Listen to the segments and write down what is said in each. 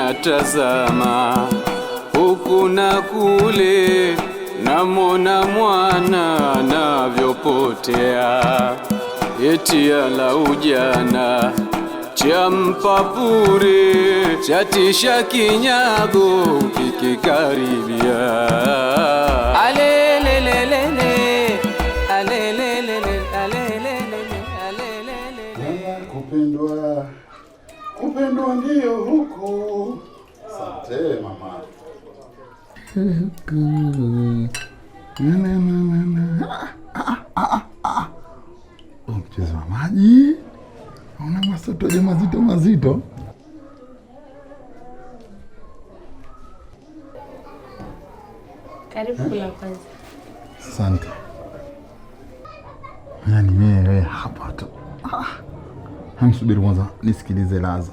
natazama huku na kule, namona mwana anavyopotea, eti ala ujana champa pure, chatisha kinyago kikikaribia. Alelelelele, alelelelele, alelelelele, alelelelele. Kupendwa ndio huko. Asante mama. Mchezo wa maji. Una masotoje mazito. Karibu kula kwanza. Asante. Yaani wewe hapa tu. Hamsubiri kwanza nisikilize laza.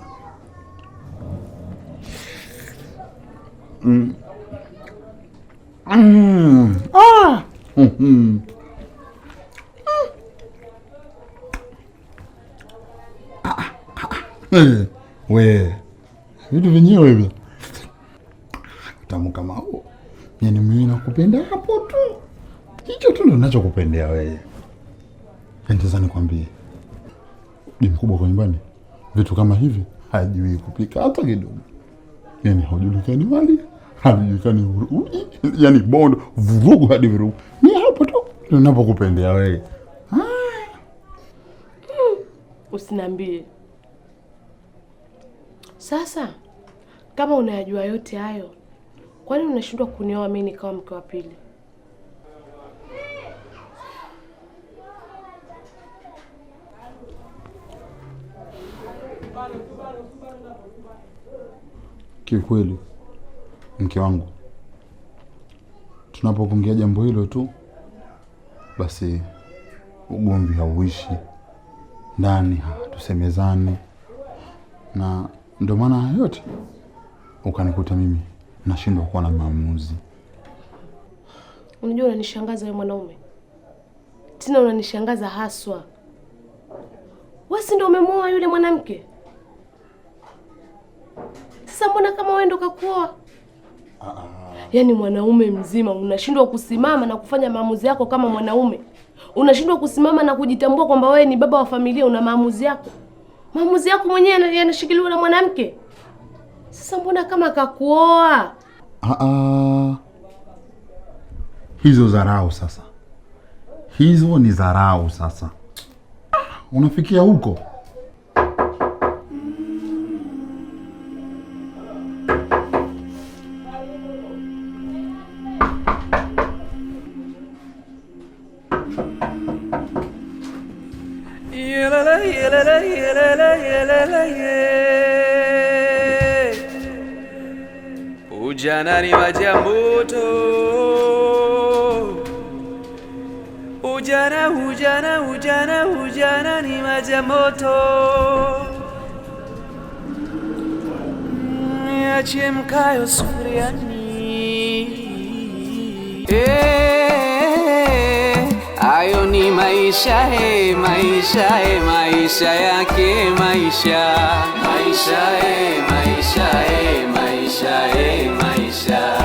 We vitu vyenyewe hivi tamu kama huo. Yaani mimi nakupenda hapo tu. Hicho tu ndio ninachokupendea wewe. Sasa nikwambie, ni mkubwa kwa nyumbani, vitu kama hivi hajui kupika hata kidogo. Yaani hajulikani wali, hajulikani yaani bondo vurugu hadi vurugu. Ni hapo tu ninapokupendea wewe. Usiniambie. Sasa kama unayajua yote hayo, kwani unashindwa kunioa mimi kama mke wa pili? Kiukweli mke wangu, tunapoongea jambo hilo tu basi ugomvi hauishi ndani, tusemezane, na ndio maana yote ukanikuta mimi nashindwa kuwa na maamuzi. Unajua unanishangaza wewe mwanaume. Tena unanishangaza haswa. Wewe si ndio umemuoa yule mwanamke? Sasa mbona kama wewe ndo kakuoa? Yaani mwanaume mzima unashindwa kusimama na kufanya maamuzi yako kama mwanaume. Unashindwa kusimama na kujitambua kwamba wewe ni baba wa familia, una maamuzi yako. Maamuzi yako mwenyewe yanashikiliwa na mwanamke. Sasa mbona kama kakuoa? Hizo dharau sasa. Hizo ni dharau sasa. Unafikia huko? Ujana ni maji ya moto. Ujana ni maji ya moto. Yachemkayo sufuriani. Hayo ni maisha, maisha yake, maisha.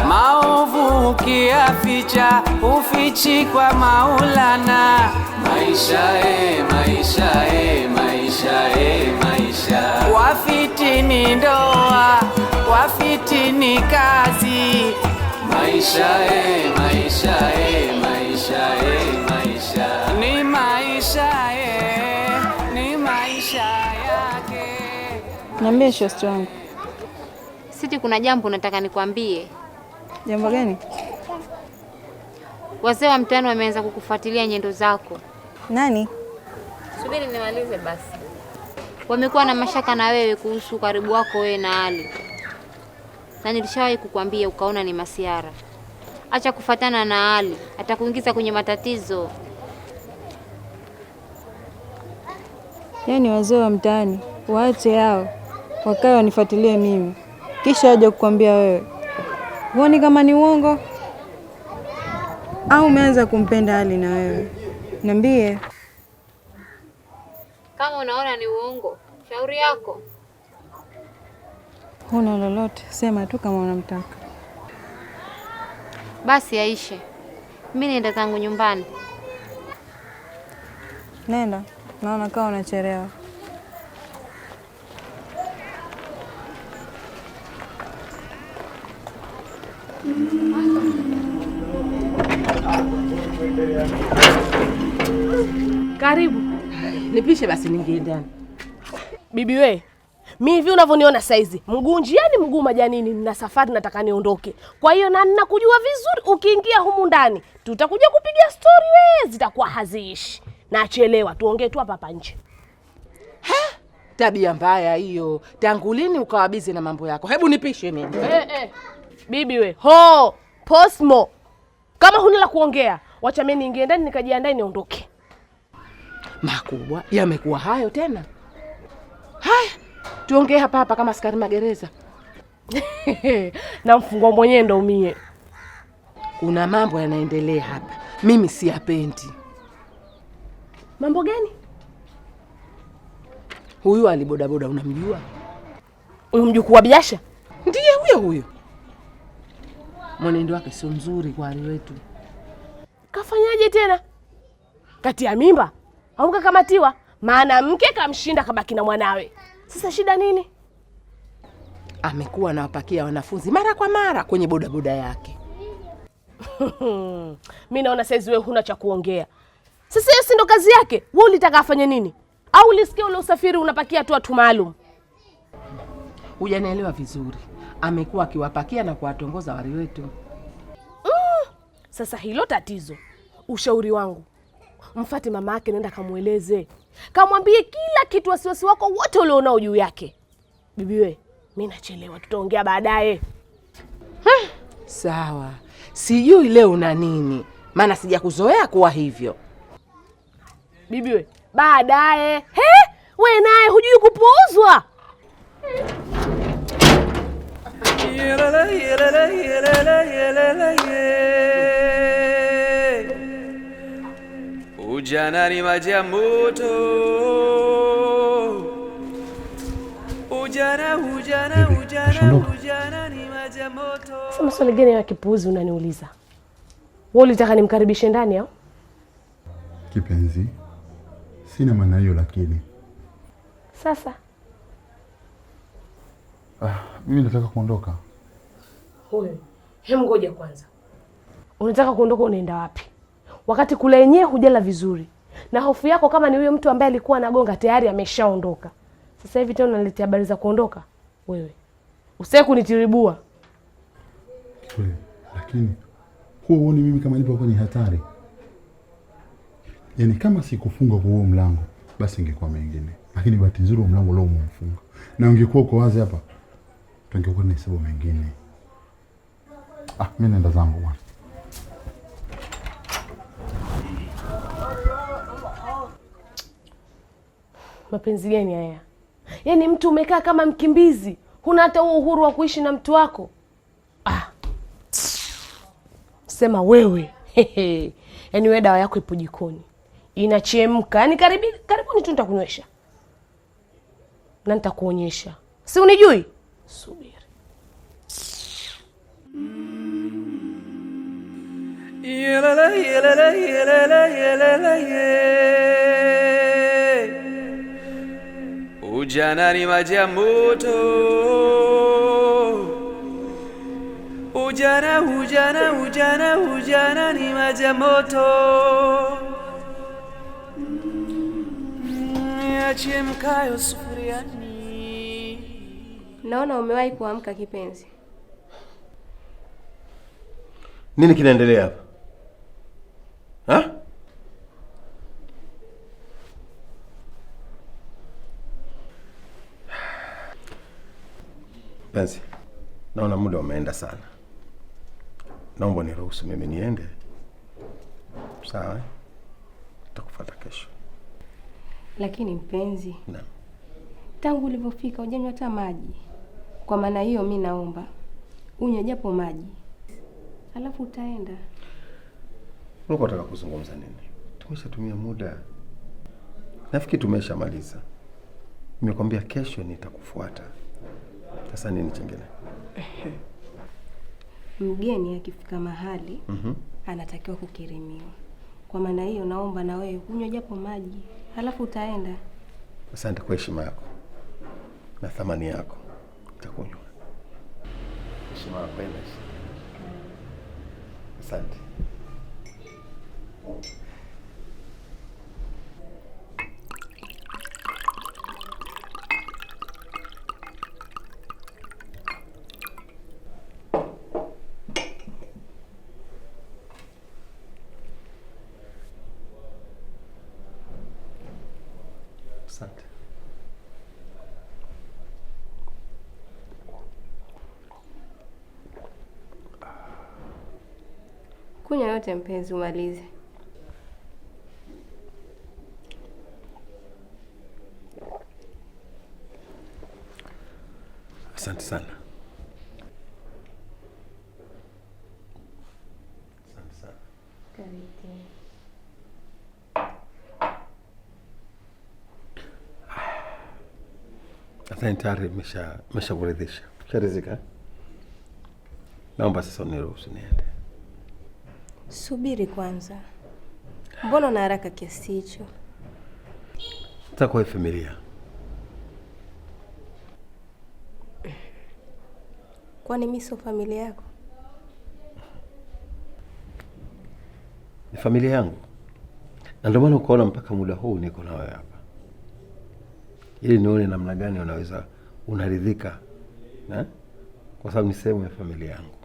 Maovu ukiyaficha ufichi kwa Maulana. Maisha. Wafitini ndoa, wafitini kazi. Maisha. Ni maisha yake. Niambie shosti wangu. Siti, kuna jambo nataka nikwambie. Jambo gani? Wazee wa mtaani wameanza kukufuatilia nyendo zako. Nani? Subiri nimalize basi. Wamekuwa na mashaka na wewe kuhusu karibu wako wewe na Ali. Na nilishawahi kukwambia ukaona ni masiara. Acha kufatana na Ali, atakuingiza kwenye matatizo. Yaani wazee wa mtaani waache hao, wakae wanifuatilie mimi, kisha waje kukwambia wewe. Huoni kama ni uongo? Au umeanza kumpenda Ali na wewe? Niambie. Kama unaona ni uongo, shauri yako. Huna lolote, sema tu kama unamtaka. Basi yaishe. Mimi naenda zangu nyumbani. Nenda, naona kama unachelewa. Karibu. Nipishe basi ningie ndani. Bibi we, mimi hivi unavyoniona saizi, mguu njiani mguu majanini, nina safari nataka niondoke. Kwa hiyo na ninakujua vizuri, ukiingia humu ndani tutakuja kupiga story we, zitakuwa haziishi. Nachelewa, tuongee tu hapa nje. Tabia mbaya hiyo. Tangu lini ukawa busy na mambo yako? Hebu nipishe mimi. Bibi we, ho, posmo. Kama huna la kuongea, wacha mimi niingie ndani nikajiandae niondoke. Makubwa yamekuwa hayo tena. Haya, tuongee hapa kama askari magereza. Na mfungwa mwenyewe ndo umie. Kuna mambo yanaendelea hapa. Mimi siyapendi. Mambo gani? Huyu alibodaboda unamjua? Huyu mjukuu wa Biasha? Ndiye huyo. Mwenendo wake sio mzuri kwa hali wetu. Kafanyaje tena? Kati ya mimba? Au kakamatiwa? Maana mke kamshinda kabaki na mwanawe. Sasa shida nini? Amekuwa anawapakia wanafunzi mara kwa mara kwenye bodaboda yake. Mimi naona saizi wewe huna cha kuongea. Sasa hiyo si ndo kazi yake? Wewe ulitaka afanye nini? Au ulisikia ule usafiri unapakia tu watu maalum? Hujanielewa vizuri. Amekuwa akiwapakia na kuwatongoza wali wetu. Sasa hilo tatizo. Ushauri wangu, mfate mama yake, nenda kamueleze. Kamwambie kila kitu, wasiwasi wako wote ulionao juu yake. Bibi we, mimi nachelewa, tutaongea baadaye. Sawa. Sijui leo una nini, maana sijakuzoea kuwa hivyo. Bibi we, baadaye. We naye hujui kupuuzwa. Ujana ni maji ya moto. Ujana ni maji ya moto. Sasa maswali gani ya kipuuzi unaniuliza? Wewe ulitaka nimkaribishe ndani au? Kipenzi, sina maana hiyo lakini. Sasa Mimi nataka kuondoka. Wewe, ngoja kwanza. Unataka kuondoka, unaenda wapi? Wakati kula yenyewe hujala vizuri. Na hofu yako kama ni huyo mtu ambaye alikuwa anagonga tayari ameshaondoka. Sasa hivi tena unaletea habari za kuondoka? Wewe, usije kunitiribua. Kweli, lakini huoni mimi kama nipo kwenye hatari? Yaani kama sikufunga kwa huo mlango, basi ingekuwa mengine. Lakini bahati nzuri mlango leo umefunga. Na ungekuwa uko wazi hapa, tungekuwa na hesabu mengine. Mimi naenda zangu bwana. Mapenzi gani haya? Yaani mtu umekaa kama mkimbizi, huna hata uhuru wa kuishi na mtu wako. Sema wewe. Yaani wewe dawa yako ipo jikoni. Inachemka. Yaani karibuni tu nitakunywesha. Na nitakuonyesha. Si unijui? Subiri. Ujana ni maji ya moto. Ujana ni maji ya moto. Yachemkayo sufuriani. Naona umewahi kuamka kipenzi. Nini kinaendelea hapa? Penzi, naona muda umeenda sana. Naomba niruhusu mimi niende. Sawa? Tutakufuata kesho. Lakini mpenzi, Naam. Tangu ulipofika hujanywa hata maji. Kwa maana hiyo mimi naomba unywe japo maji. Alafu utaenda. Uko unataka kuzungumza nini? Tumeshatumia muda. Nafikiri tumeshamaliza. Nimekwambia kesho nitakufuata. Sasa nini kingine? Mgeni akifika mahali anatakiwa kukirimiwa. Kwa maana hiyo naomba na wewe kunywa japo maji, halafu utaenda. Asante kwa heshima yako na thamani yako. Nitakunywa. Heshima yako ina. Asante. Asante. Kunywa yote mpenzi, umalize. Asante sana. Asante sana. Nadhani tayari nimeshakuridhisha. Sharizika. Naomba sasa uniruhusu niende. Subiri kwanza. Mbona una haraka kiasi hicho? Kwa familia. Kwani mimi sio familia yako? Ni familia yangu. Na ndio maana ukaona mpaka muda huu niko na wewe hapa. Ili nione namna gani unaweza unaridhika, na kwa sababu ni sehemu ya familia yangu.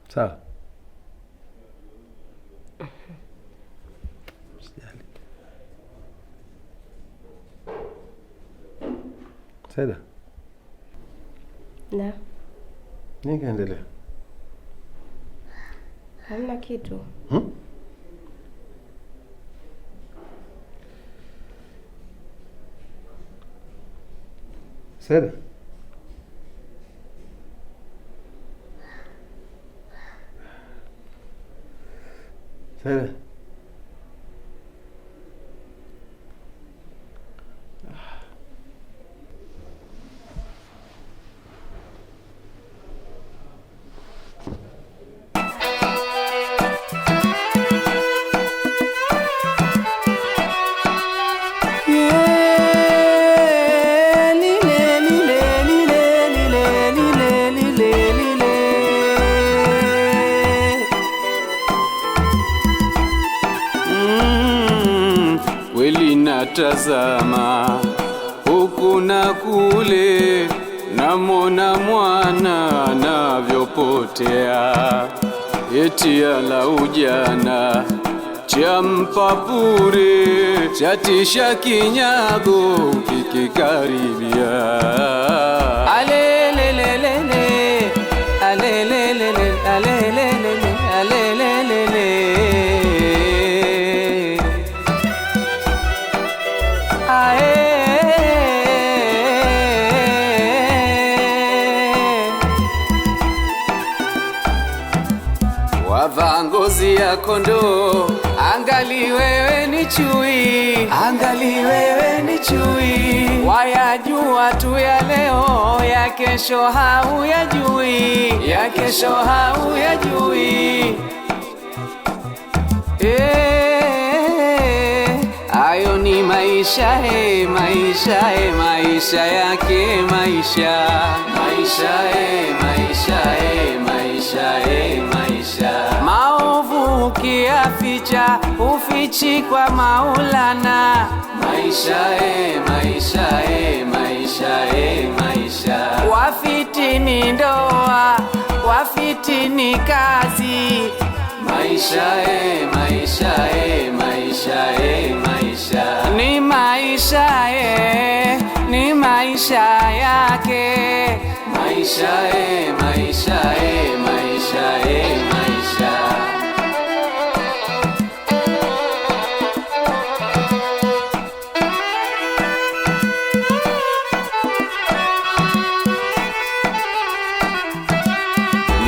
Sawa? Usijali. Saida. Na nini kaendelea? hamna kitu. Saida. Saida. Tazama huku na kule, namona mwana anavyopotea, eti ala ujana cha mpapure, chatisha kinyago kikikaribia. Alelelelele, alelelelele, alelelelele, alelelelele. Wavaa ngozi ya kondoo, angali wewe ni chui, angali wewe ni chui. Wayajua tu ya leo, ya kesho hauyajui, ya kesho hauyajui. Hayo ni maisha, maisha, maisha yake, maisha, maisha, maisha, maisha, maisha. Maovu ukiyaficha, ufichi kwa Maulana. Maisha, maisha, maisha, maisha. Wafitini ndoa, wafitini kazi. Maisha, maisha, maisha, maisha. Ni maisha, ni maisha yake. Maisha, maisha, maisha, maisha.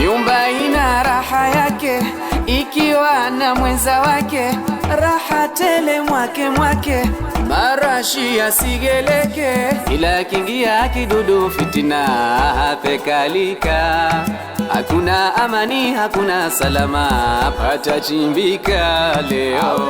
Nyumba ina raha yake ikiwa na mwenza wake. raha tele mwake mwake, marashi yasigeleke, ila kingia kidudu fitina hapekalika. Hakuna amani, hakuna salama, patachimbika leo.